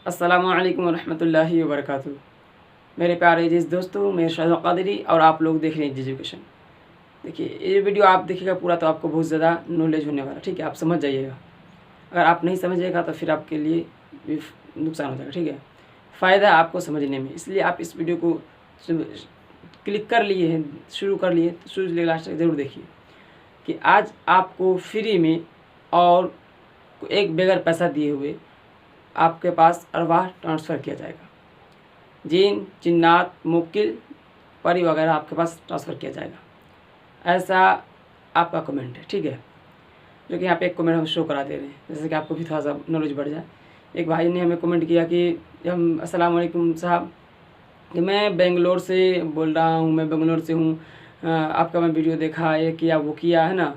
अस्सलामु अलैकुम रहमतुल्लाहि व बरकातुहू। मेरे प्यारे अजीज़ दोस्तों, मैं शाहिद क़ादरी और आप लोग देख रहे हैं एजुकेशन। देखिए, ये वीडियो आप देखिएगा पूरा तो आपको बहुत ज़्यादा नॉलेज होने वाला, ठीक है। आप समझ जाइएगा। अगर आप नहीं समझिएगा तो फिर आपके लिए भी नुकसान हो जाएगा, ठीक है। फ़ायदा आपको समझने में, इसलिए आप इस वीडियो को क्लिक कर लिए हैं, शुरू कर लिए तो शुरू से लास्ट तक ज़रूर देखिए कि आज आपको फ्री में और एक बगैर पैसा दिए हुए आपके पास अरवाह ट्रांसफ़र किया जाएगा। जिन, जिन्नात, मुक्किल, परी वगैरह आपके पास ट्रांसफ़र किया जाएगा। ऐसा आपका कमेंट है, ठीक है। जो कि यहाँ पे एक कमेंट हम शो करा दे रहे हैं, जैसे कि आपको भी थोड़ा सा नॉलेज बढ़ जाए। एक भाई ने हमें कमेंट किया कि हम अस्सलाम वालेकुम साहब, कि मैं बेंगलोर से बोल रहा हूँ, मैं बेंगलोर से हूँ। आपका मैं वीडियो देखा, ये किया वो किया, है ना।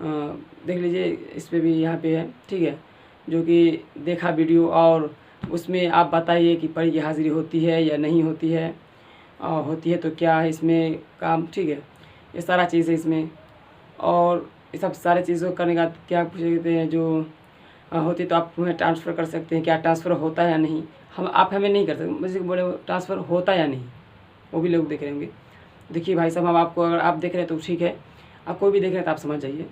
देख लीजिए, इस पर भी यहाँ पे है, ठीक है। जो कि देखा वीडियो और उसमें आप बताइए कि परी की हाज़िरी होती है या नहीं होती है, और होती है तो क्या है इसमें काम, ठीक है। ये सारा चीज़ है इसमें, और ये सब सारे चीज़ों करने का क्या पूछते हैं, जो होती तो आप हमें ट्रांसफ़र कर सकते हैं, क्या ट्रांसफ़र होता है या नहीं। आप हमें नहीं कर सकते, मुझे बोले ट्रांसफ़र होता या नहीं, वो भी लोग देख रहे होंगे। देखिए भाई साहब, हम आपको, अगर आप देख रहे हैं तो ठीक है, आप कोई भी देख रहे हैं तो आप समझ जाइए।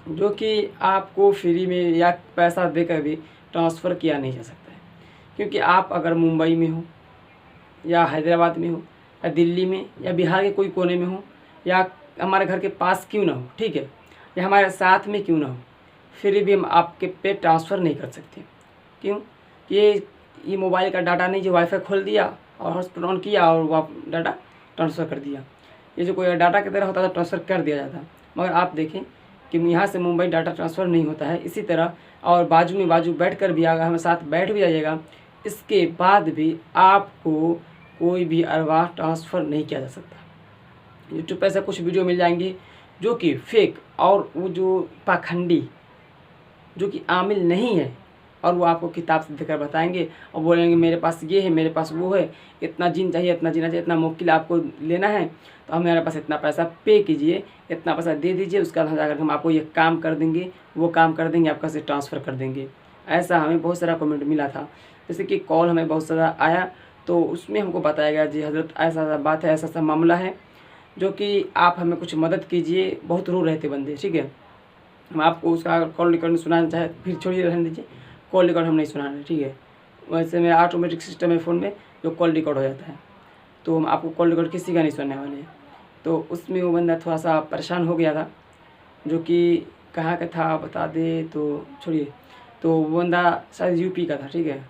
जो कि आपको फ्री में या पैसा देकर भी ट्रांसफ़र किया नहीं जा सकता है, क्योंकि आप अगर मुंबई में हो या हैदराबाद में हो या दिल्ली में या बिहार के कोई कोने में हो या हमारे घर के पास क्यों ना हो, ठीक है, या हमारे साथ में क्यों ना हो, फिर भी हम आपके पे ट्रांसफ़र नहीं कर सकते। क्यों? ये मोबाइल का डाटा नहीं, जो वाईफाई खोल दिया और हॉटस्पॉट ऑन किया और वो डाटा ट्रांसफ़र कर दिया। ये जो कोई डाटा की तरह होता था, ट्रांसफ़र कर दिया जाता। मगर आप देखें कि यहाँ से मुंबई डाटा ट्रांसफ़र नहीं होता है। इसी तरह और बाजू बैठकर भी अगर हमें साथ बैठ भी जाइएगा, इसके बाद भी आपको कोई भी अरवाह ट्रांसफ़र नहीं किया जा सकता। यूट्यूब पर ऐसा कुछ वीडियो मिल जाएंगे जो कि फेक और वो जो पाखंडी, जो कि आमिल नहीं है, और वो आपको किताब से देकर बताएंगे और बोलेंगे मेरे पास ये है, मेरे पास वो है, इतना जिन चाहिए, इतना जीना चाहिए, इतना मुक्किल आपको लेना है तो हमारे पास इतना पैसा पे कीजिए, इतना पैसा दे दीजिए, उसका बाद जाकर हम आपको ये काम कर देंगे, वो काम कर देंगे, आपका से ट्रांसफ़र कर देंगे। ऐसा हमें बहुत सारा कमेंट मिला था। जैसे कि कॉल हमें बहुत सारा आया, तो उसमें हमको बताया गया जी हज़रत ऐसा ऐसा बात है, ऐसा ऐसा मामला है, जो कि आप हमें कुछ मदद कीजिए। बहुत रो रहे थे बंदे, ठीक है। हम आपको उसका कॉल रिकॉर्ड सुनाना चाहे फिर छोड़िए, रहने दीजिए, कॉल रिकॉर्ड हम नहीं सुना रहे, ठीक है। वैसे मेरा ऑटोमेटिक सिस्टम है फ़ोन में, जो कॉल रिकॉर्ड हो जाता है, तो हम आपको कॉल रिकॉर्ड किसी का नहीं सुनने वाले हैं। तो उसमें वो बंदा थोड़ा सा परेशान हो गया था, जो कि कहाँ का था बता दे तो छोड़िए। तो वो बंदा शायद यूपी का था, ठीक है।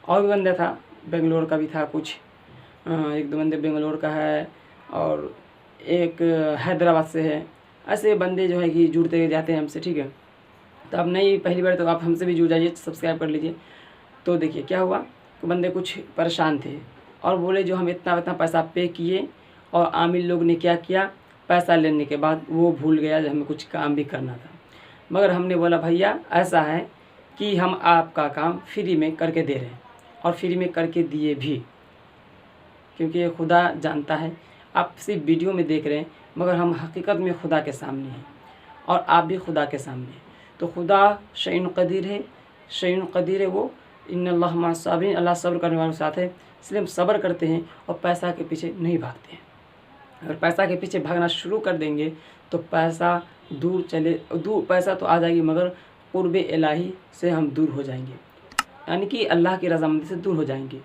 और भी बंदा था, बेंगलोर का भी था कुछ, एक दो बंदे बेंगलोर का है और एक हैदराबाद से है। ऐसे बंदे जो है कि जुड़ते जाते हैं हमसे, ठीक है। तो अब नहीं, पहली बार तो आप हमसे भी जुड़ जाइए, सब्सक्राइब कर लीजिए। तो देखिए क्या हुआ कि बंदे कुछ परेशान थे और बोले जो हम इतना इतना पैसा पे किए, और आमिल लोग ने क्या किया, पैसा लेने के बाद वो भूल गया जो हमें कुछ काम भी करना था। मगर हमने बोला भैया ऐसा है कि हम आपका काम फ्री में करके दे रहे हैं, और फ्री में करके दिए भी, क्योंकि ये खुदा जानता है। आप सिर्फ वीडियो में देख रहे हैं, मगर हम हकीकत में खुदा के सामने हैं, और आप भी खुदा के सामने हैं। तो खुदा शईन कदीर है, शईन कदीर है वो। इन्नल्लाह मअस साबिरीन, अल्लाह सब्र करने वालों के साथ है। इसलिए हम सब्र करते हैं और पैसा के पीछे नहीं भागते हैं। अगर पैसा के पीछे भागना शुरू कर देंगे तो पैसा दूर पैसा तो आ जाएगी, मगर कुर्बे इलाही से हम दूर हो जाएंगे, यानी कि अल्लाह की रज़ामंदी से दूर हो जाएंगे।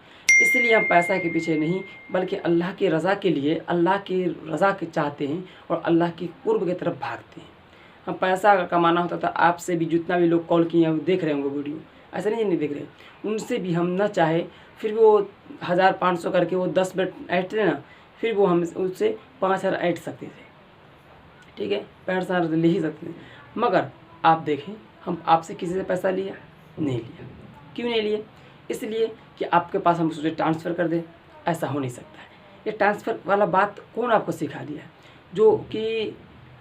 इसलिए हम पैसा के पीछे नहीं, बल्कि अल्लाह की रज़ा के लिए, अल्लाह की रज़ा के चाहते हैं और अल्लाह की कुर्ब की तरफ भागते हैं। हम पैसा अगर कमाना होता तो आपसे भी, जितना भी लोग कॉल किए हैं वो देख रहे होंगे वीडियो, ऐसा नहीं देख रहे, उनसे भी हम ना चाहे फिर वो 1500 करके वो 10 मिनट ऐड थे ना, फिर वो हम उससे 5000 ऐड सकते थे, ठीक है, 65,000 ले ही सकते थे। मगर आप देखें, हम आपसे किसी से पैसा लिया नहीं लिया। क्यों नहीं लिए? इसलिए कि आपके पास हम सोचे ट्रांसफ़र कर दें। ऐसा हो नहीं सकता है। ये ट्रांसफ़र वाला बात कौन आपको सिखा दिया है? जो कि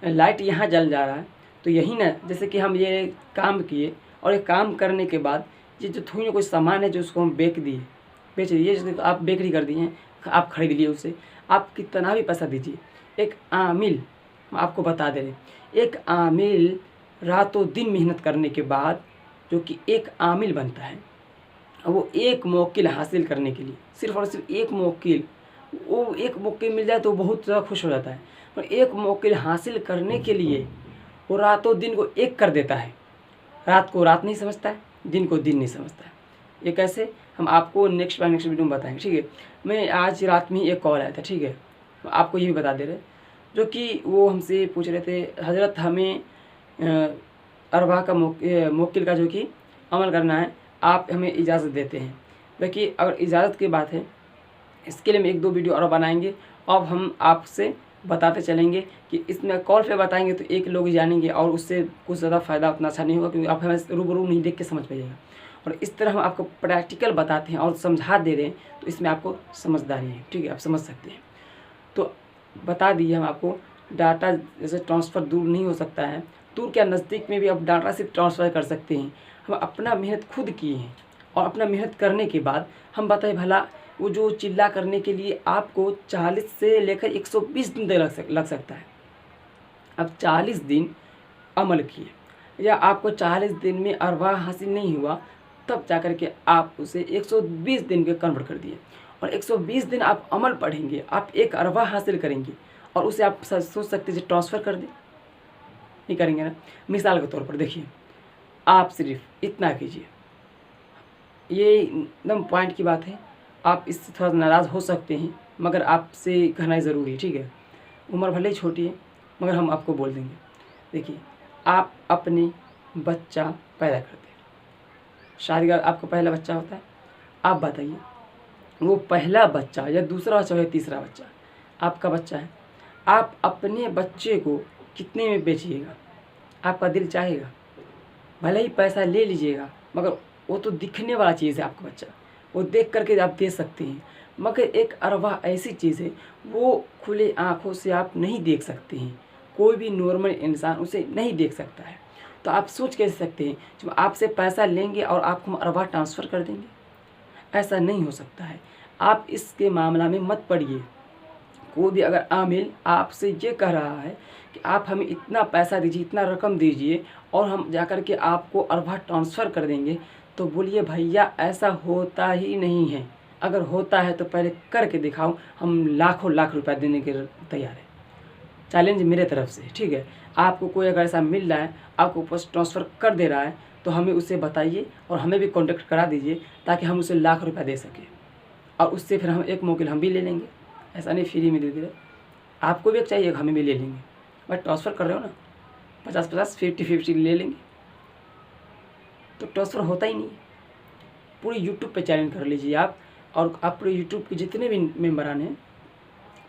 लाइट यहाँ जल जा रहा है तो यही ना, जैसे कि हम ये काम किए और ये काम करने के बाद ये जो थोड़ी ना कोई सामान है जो उसको हम बेच दिए, जैसे आप बेकरी कर दिए हैं, आप ख़रीद लिए उसे, आप कितना भी पैसा दीजिए, एक आमिल, आपको बता दे रहे, एक आमिल रातों दिन मेहनत करने के बाद जो कि एक आमिल बनता है, वो एक मौक़िल हासिल करने के लिए, सिर्फ़ और सिर्फ एक मौक़िल, वो एक मौक़िल मिल जाए तो बहुत ज़्यादा खुश हो जाता है। पर एक मौक़िल हासिल करने के लिए वो रातों दिन को एक कर देता है। रात को रात नहीं समझता है, दिन को दिन नहीं समझता है। ये कैसे, हम आपको नेक्स्ट वीडियो में बताएंगे, ठीक है। मैं आज रात में ही एक कॉल आया था, ठीक है, आपको ये भी बता दे रहे, जो कि वो हमसे पूछ रहे थे, हज़रत हमें अरबा का मौक़िल का जो कि अमल करना है, आप हमें इजाज़त देते हैं। देखिए, अगर इजाज़त की बात है, इसके लिए हम 1-2 वीडियो और बनाएंगे। अब हम आपसे बताते चलेंगे कि इसमें कॉल पे बताएंगे तो एक लोग जानेंगे और उससे कुछ ज़्यादा फ़ायदा उतना अच्छा नहीं होगा, क्योंकि आप हमें रूबरू नहीं देख के समझ पाइएगा। और इस तरह हम आपको प्रैक्टिकल बताते हैं और समझा दे रहे हैं, तो इसमें आपको समझदारी है, ठीक है, आप समझ सकते हैं। तो बता दिए हम आपको, डाटा जैसे ट्रांसफ़र दूर नहीं हो सकता है, दूर क्या नज़दीक में भी आप डाटा से ट्रांसफ़र कर सकते हैं। हम अपना मेहनत खुद किए हैं और अपना मेहनत करने के बाद हम बताएं, भला वो जो चिल्ला करने के लिए आपको 40 से लेकर 120 दिन तक लग सकता है। अब 40 दिन अमल किए या आपको 40 दिन में अरवा हासिल नहीं हुआ, तब जाकर के आप उसे 120 दिन के कन्वर्ट कर दिए और 120 दिन आप अमल पढ़ेंगे, आप एक अरवा हासिल करेंगे और उसे आप सोच सकते हैं ट्रांसफ़र कर दें, नहीं करेंगे ना। मिसाल के तौर पर देखिए, आप सिर्फ इतना कीजिए, ये एकदम पॉइंट की बात है, आप इससे थोड़ा नाराज़ हो सकते हैं, मगर आपसे कहना ज़रूरी है, ठीक है। उम्र भले ही छोटी है, मगर हम आपको बोल देंगे। देखिए, आप अपने बच्चा पैदा करते हैं, शादी का आपका पहला बच्चा होता है, आप बताइए वो पहला बच्चा या दूसरा बच्चा या तीसरा बच्चा आपका बच्चा है, आप अपने बच्चे को कितने में बेचिएगा? आपका दिल चाहेगा? भले ही पैसा ले लीजिएगा, मगर वो तो दिखने वाला चीज़ है आपका बच्चा, वो देख करके आप दे सकते हैं। मगर एक अरवा ऐसी चीज़ है, वो खुले आँखों से आप नहीं देख सकते हैं, कोई भी नॉर्मल इंसान उसे नहीं देख सकता है। तो आप सोच कैसे सकते हैं जब आपसे पैसा लेंगे और आपको हम अरवा ट्रांसफ़र कर देंगे? ऐसा नहीं हो सकता है। आप इसके मामला में मत पड़िए। कोई भी अगर आमिल आपसे ये कह रहा है कि आप हमें इतना पैसा दीजिए, इतना रकम दीजिए और हम जाकर के आपको अरवा ट्रांसफ़र कर देंगे, तो बोलिए भैया ऐसा होता ही नहीं है। अगर होता है तो पहले करके दिखाओ, हम लाखों लाख रुपया देने के तैयार हैं। चैलेंज मेरे तरफ से, ठीक है। आपको कोई अगर ऐसा मिल रहा है, आपको बस ट्रांसफ़र कर दे रहा है, तो हमें उसे बताइए और हमें भी कॉन्टेक्ट करा दीजिए, ताकि हम उसे लाख रुपया दे सकें और उससे फिर हम एक मौक़िल हम भी ले लेंगे। ऐसा नहीं फ्री में दे दे रहे, आपको भी एक चाहिए, हमें भी ले लेंगे। बट ट्रांसफ़र कर रहे हो ना, 50-50 50-50 ले लेंगे, तो ट्रांसफ़र होता ही नहीं है। पूरे यूट्यूब पे चैलेंज कर लीजिए आप, और आप पूरे यूट्यूब के जितने भी मेंबरान हैं,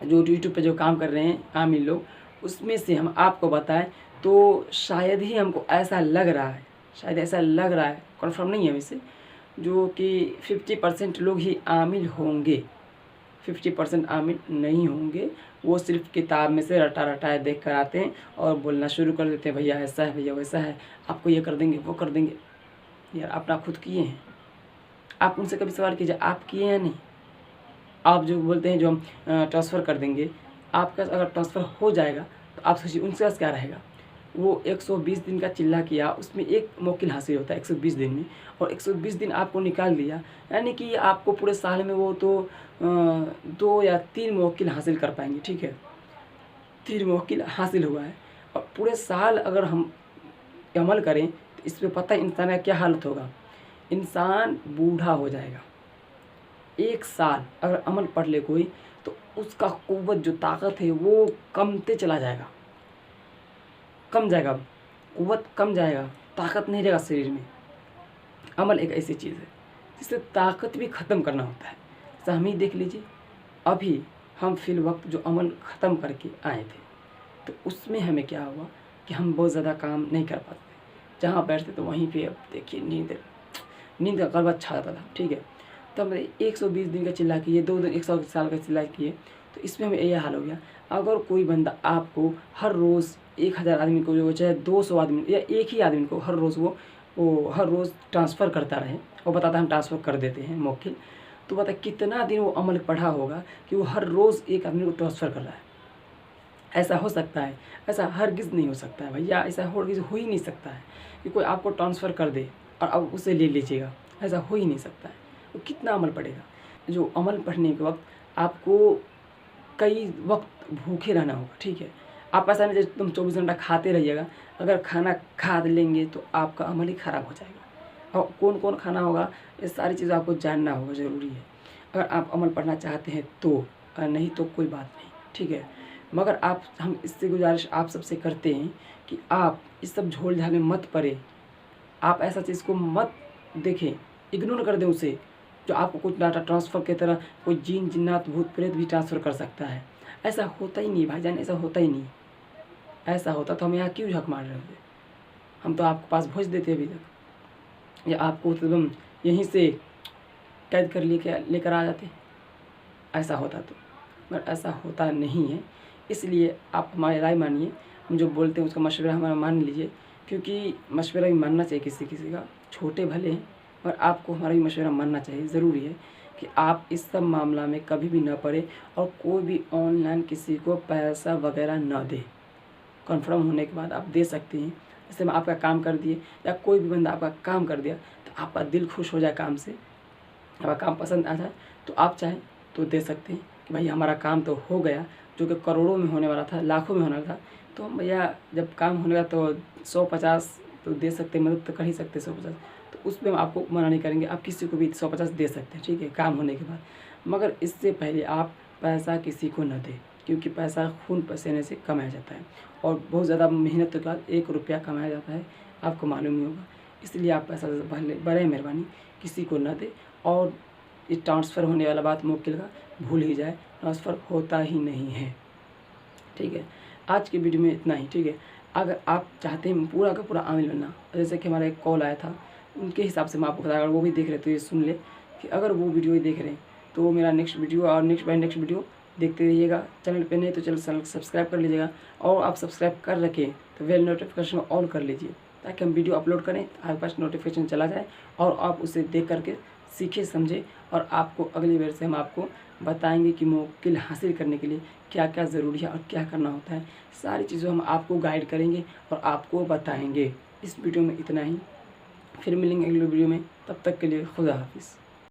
जो यूट्यूब पे जो काम कर रहे हैं आमिल लोग, उसमें से हम आपको बताएं तो शायद ही हमको ऐसा लग रहा है, शायद ऐसा लग रहा है, कन्फर्म नहीं है वैसे, जो कि 50% लोग ही आमिल होंगे, 50% आमिल नहीं होंगे। वो सिर्फ किताब में से रटा रटाए देख कर आते हैं और बोलना शुरू कर देते हैं, भैया ऐसा है, भैया वैसा है, आपको ये कर देंगे, वो कर देंगे। यार अपना खुद किए हैं? आप उनसे कभी सवाल कीजिए, आप किए हैं नहीं? आप जो बोलते हैं जो हम ट्रांसफ़र कर देंगे, आपका अगर ट्रांसफ़र हो जाएगा तो आप सोचिए उनके पास क्या रहेगा। वो 120 दिन का चिल्ला किया, उसमें एक मौक़िल हासिल होता है 120 दिन में, और 120 दिन आपको निकाल दिया, यानी कि आपको पूरे साल में वो तो 2 या 3 मौक़िल हासिल कर पाएंगे, ठीक है। 3 मौक़िल हासिल हुआ है और पूरे साल अगर हम अमल करें तो इस पर पता है इंसान का क्या हालत होगा। इंसान बूढ़ा हो जाएगा। 1 साल अगर अमल पढ़ ले कोई, तो उसका क़ुव्वत जो ताकत है वो कमते चला जाएगा, कम जाएगा, क़ुव्वत कम जाएगा, ताकत नहीं रहेगा शरीर में। अमल एक ऐसी चीज़ है जिससे ताकत भी ख़त्म करना होता है। जैसा हम ही देख लीजिए, अभी हम फिल वक्त जो अमल ख़त्म करके आए थे, तो उसमें हमें क्या हुआ कि हम बहुत ज़्यादा काम नहीं कर पाते, जहाँ बैठते तो वहीं पे अब देखिए नींद का गलबा छा जाता था, ठीक है। तो हमने 120 दिन का चिल्ला किए, 2 दिन 100 साल का चिल्ला किए, तो इसमें हमें ये हाल हो गया। अगर कोई बंदा आपको हर रोज़ 1000 आदमी को, जो चाहे 200 आदमी या एक ही आदमी को हर रोज़ वो हर रोज़ ट्रांसफ़र करता रहे और बताता हम ट्रांसफ़र कर देते हैं मौक़िल, तो बता कितना दिन वो अमल पढ़ा होगा कि वो हर रोज़ एक आदमी को ट्रांसफ़र कर रहा है। ऐसा हो सकता है? ऐसा हरगिज़ नहीं हो सकता है भैया, ऐसा हरगिज़ हो ही नहीं सकता है कि कोई आपको ट्रांसफ़र कर दे और अब उसे ले लीजिएगा, ऐसा हो ही नहीं सकता है। वो कितना अमल पड़ेगा। जो अमल पढ़ने के वक्त आपको कई वक्त भूखे रहना होगा, ठीक है। आप ऐसा नहीं जैसे तुम 24 घंटा खाते रहिएगा, अगर खाना खा लेंगे तो आपका अमल ही ख़राब हो जाएगा। और कौन कौन खाना होगा ये सारी चीज़ें आपको जानना होगा, ज़रूरी है अगर आप अमल पढ़ना चाहते हैं तो, नहीं तो कोई बात नहीं, ठीक है। मगर हम इससे गुजारिश आप सबसे करते हैं कि आप इस सब झोल झाल में मत पड़े, आप ऐसा चीज़ को मत देखें, इग्नोर कर दें उसे। जो आपको कुछ डाटा ट्रांसफ़र की तरह कोई जीन जिन्नात भूत प्रेत भी ट्रांसफ़र कर सकता है, ऐसा होता ही नहीं भाईजान, ऐसा होता ही नहीं। ऐसा होता तो हम यहाँ क्यों झक मार रहे होते, हम तो आपके पास भेज देते अभी तक, या आपको मतलब यहीं से कैद कर लेकर आ जाते, ऐसा होता तो। मगर ऐसा होता नहीं है, इसलिए आप हमारी राय मानिए, हम जो बोलते हैं उसका मशवरा हमारा मान लीजिए, क्योंकि मशवरा भी मानना चाहिए किसी किसी का, छोटे भले हैं और आपको हमारा भी मशवरा मानना चाहिए। ज़रूरी है कि आप इस सब मामला में कभी भी ना पड़े और कोई भी ऑनलाइन किसी को पैसा वगैरह ना दे। कन्फर्म होने के बाद आप दे सकते हैं, जैसे मैं आपका काम कर दिए या कोई भी बंदा आपका काम कर दिया तो आपका दिल खुश हो जाए काम से, आपका काम पसंद आ जाए तो आप चाहें तो दे सकते हैं कि भाई हमारा काम तो हो गया, जो कि करोड़ों में होने वाला था, लाखों में होने वाला था, तो हम भैया जब काम होने लगा तो 150 तो दे सकते, मदद तो कर ही सकते 150, तो उसमें हम आपको मना नहीं करेंगे, आप किसी को भी 150 दे सकते हैं, ठीक है, काम होने के बाद। मगर इससे पहले आप पैसा किसी को न दें, क्योंकि पैसा खून पसीने से कमाया जाता है और बहुत ज़्यादा मेहनत के बाद 1 रुपया कमाया जाता है, आपको मालूम ही होगा। इसलिए आप पैसा बड़े मेहरबानी किसी को न दें। और ये ट्रांसफ़र होने वाला बात मुवक्किल का भूल ही जाए, ट्रांसफ़र होता ही नहीं है, ठीक है। आज की वीडियो में इतना ही, ठीक है। अगर आप चाहते हैं पूरा का पूरा आमिल बनना, जैसे कि हमारा एक कॉल आया था, उनके हिसाब से मैं आपको बताया, अगर वो भी देख रहे तो ये सुन ले कि अगर वो वीडियो ही देख रहे हैं तो मेरा नेक्स्ट वीडियो और नेक्स्ट वीडियो देखते रहिएगा। चैनल पे नहीं तो चैनल सब्सक्राइब कर लीजिएगा, और आप सब्सक्राइब कर रखें तो बेल नोटिफिकेशन ऑन कर लीजिए, ताकि हम वीडियो अपलोड करें तो आपके पास नोटिफिकेशन चला जाए और आप उसे देख करके सीखे समझे, और आपको अगली बार से हम आपको बताएंगे कि मुवक्किल हासिल करने के लिए क्या क्या ज़रूरी है और क्या करना होता है। सारी चीज़ों हम आपको गाइड करेंगे और आपको बताएंगे। इस वीडियो में इतना ही, फिर मिलेंगे अगले वीडियो में, तब तक के लिए खुदा हाफिज़।